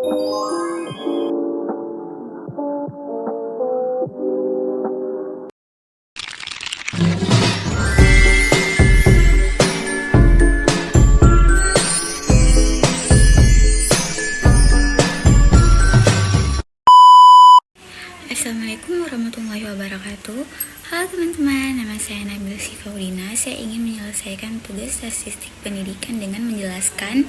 Assalamualaikum warahmatullahi wabarakatuh. Halo teman-teman, nama saya Nabil Sifaudina. Saya ingin menyelesaikan tugas statistik pendidikan dengan menjelaskan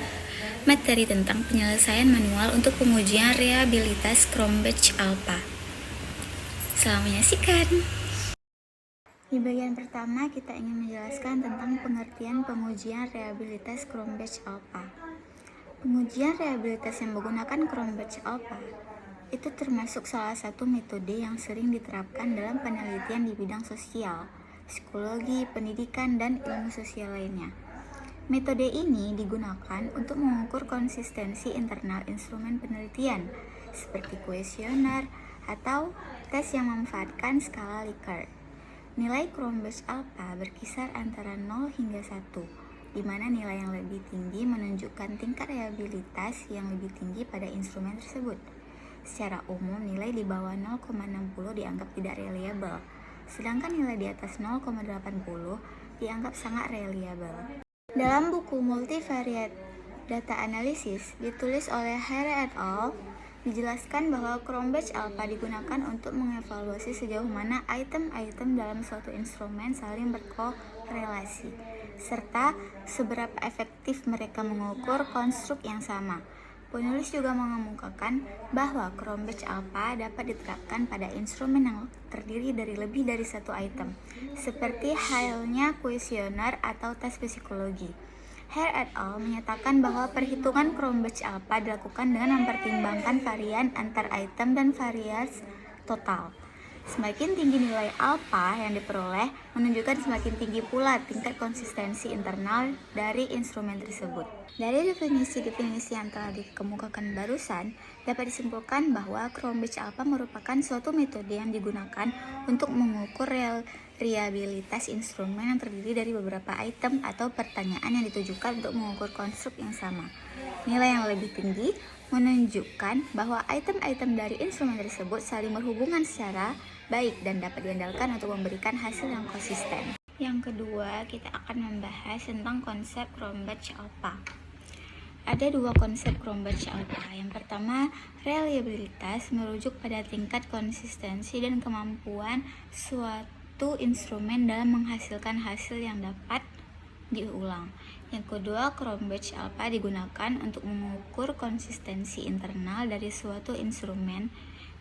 materi tentang penyelesaian manual untuk pengujian reliabilitas Cronbach-Alpha. Selamat menyaksikan. Di bagian pertama, kita ingin menjelaskan tentang pengertian pengujian reliabilitas Cronbach-Alpha. Pengujian reliabilitas yang menggunakan Cronbach-Alpha itu termasuk salah satu metode yang sering diterapkan dalam penelitian di bidang sosial, psikologi, pendidikan, dan ilmu sosial lainnya. Metode ini digunakan untuk mengukur konsistensi internal instrumen penelitian, seperti kuesioner atau tes yang memanfaatkan skala Likert. Nilai Cronbach-Alpha berkisar antara 0 hingga 1, di mana nilai yang lebih tinggi menunjukkan tingkat reliabilitas yang lebih tinggi pada instrumen tersebut. Secara umum, nilai di bawah 0,60 dianggap tidak reliable, sedangkan nilai di atas 0,80 dianggap sangat reliable. Dalam buku Multivariate Data Analysis ditulis oleh Hare et al., dijelaskan bahwa Cronbach-Alpha digunakan untuk mengevaluasi sejauh mana item-item dalam suatu instrumen saling berkorelasi, serta seberapa efektif mereka mengukur konstruk yang sama. Penulis juga mengemukakan bahwa Cronbach-Alpha dapat diterapkan pada instrumen yang terdiri dari lebih dari satu item, seperti halnya kuesioner atau tes psikologi. Hare et al. Menyatakan bahwa perhitungan Cronbach-Alpha dilakukan dengan mempertimbangkan varian antar item dan varians total. Semakin tinggi nilai alpha yang diperoleh, menunjukkan semakin tinggi pula tingkat konsistensi internal dari instrumen tersebut. Dari definisi-definisi yang telah dikemukakan barusan, dapat disimpulkan bahwa Cronbach-Alpha merupakan suatu metode yang digunakan untuk mengukur reliabilitas instrumen yang terdiri dari beberapa item atau pertanyaan yang ditujukan untuk mengukur konstruk yang sama. Nilai yang lebih tinggi menunjukkan bahwa item-item dari instrumen tersebut saling berhubungan secara baik dan dapat diandalkan untuk memberikan hasil yang konsisten. Yang kedua, kita akan membahas tentang konsep Cronbach-Alpha. Ada dua konsep Cronbach-Alpha. Yang pertama, reliabilitas merujuk pada tingkat konsistensi dan kemampuan suatu instrumen dalam menghasilkan hasil yang dapat diulang. Yang kedua, Cronbach-Alpha digunakan untuk mengukur konsistensi internal dari suatu instrumen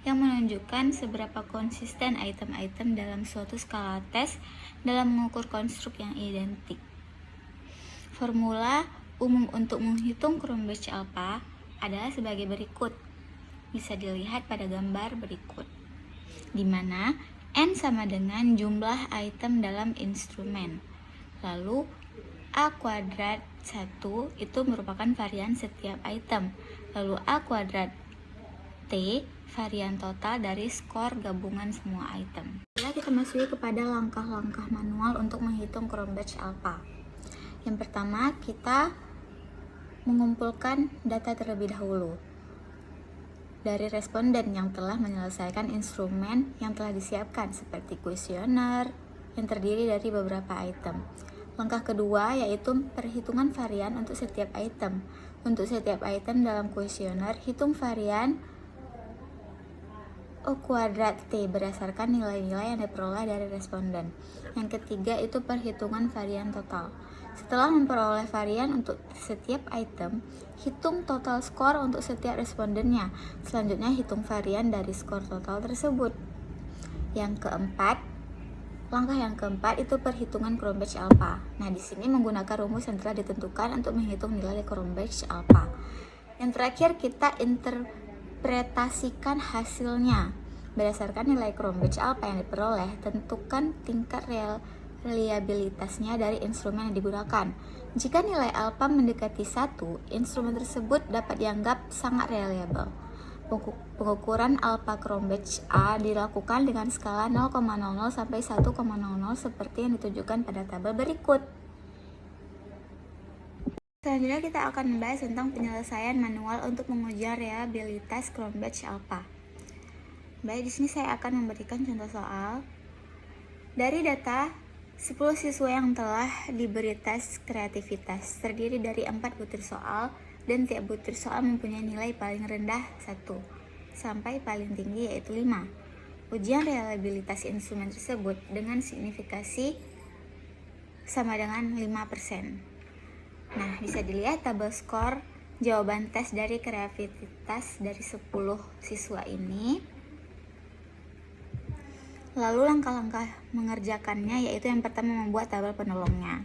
yang menunjukkan seberapa konsisten item-item dalam suatu skala tes dalam mengukur konstruk yang identik. Formula umum untuk menghitung Cronbach-Alpha adalah sebagai berikut. Bisa dilihat pada gambar berikut, di mana N sama dengan jumlah item dalam instrumen. Lalu A kuadrat 1 itu merupakan varian setiap item. Lalu A kuadrat T varian total dari skor gabungan semua item. Kita masuk kepada langkah-langkah manual untuk menghitung Cronbach-Alpha. Yang pertama, kita mengumpulkan data terlebih dahulu dari responden yang telah menyelesaikan instrumen yang telah disiapkan, seperti kuesioner yang terdiri dari beberapa item. Langkah kedua yaitu perhitungan varian untuk setiap item. Untuk setiap item dalam kuesioner, hitung varian O kuadrat T berdasarkan nilai-nilai yang diperoleh dari responden. Yang ketiga itu perhitungan varian total. Setelah memperoleh varian untuk setiap item, hitung total skor untuk setiap respondennya. Selanjutnya hitung varian dari skor total tersebut. Langkah yang keempat itu perhitungan Cronbach-Alpha. Nah, di sini menggunakan rumus yang telah ditentukan untuk menghitung nilai Cronbach-Alpha. Yang terakhir, kita interpretasikan hasilnya. Berdasarkan nilai Cronbach-Alpha yang diperoleh, tentukan tingkat reliabilitasnya dari instrumen yang digunakan. Jika nilai alpha mendekati 1, instrumen tersebut dapat dianggap sangat reliable. Pengukuran alpha Cronbach-A dilakukan dengan skala 0,00 sampai 1,00 seperti yang ditunjukkan pada tabel berikut. Selanjutnya kita akan membahas tentang penyelesaian manual untuk menguji reliabilitas Cronbach Alpha. Baik, di sini saya akan memberikan contoh soal. Dari data 10 siswa yang telah diberi tes kreativitas terdiri dari 4 butir soal dan tiap butir soal mempunyai nilai paling rendah 1 sampai paling tinggi yaitu 5. Ujian reliabilitas instrumen tersebut dengan signifikasi sama dengan 5%. Nah, bisa dilihat tabel skor jawaban tes dari kreativitas dari 10 siswa ini. Lalu langkah-langkah mengerjakannya yaitu yang pertama membuat tabel penolongnya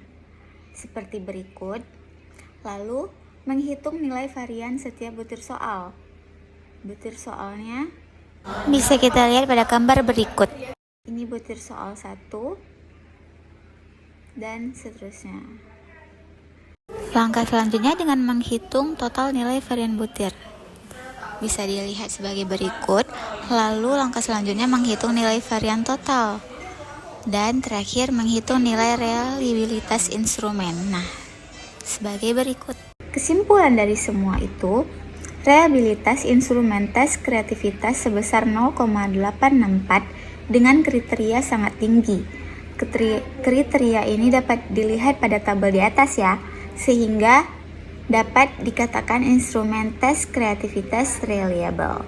seperti berikut. Lalu menghitung nilai varian setiap butir soal. Butir soalnya bisa kita lihat pada gambar berikut. Ini butir soal 1 dan seterusnya. Langkah selanjutnya dengan menghitung total nilai varian butir. Bisa dilihat sebagai berikut. Lalu langkah selanjutnya menghitung nilai varian total. Dan terakhir menghitung nilai reliabilitas instrumen. Nah, sebagai berikut. Kesimpulan dari semua itu, reliabilitas instrumen tes kreativitas sebesar 0,864 dengan kriteria sangat tinggi. Kriteria ini dapat dilihat pada tabel di atas ya, sehingga dapat dikatakan instrumen tes kreativitas reliable.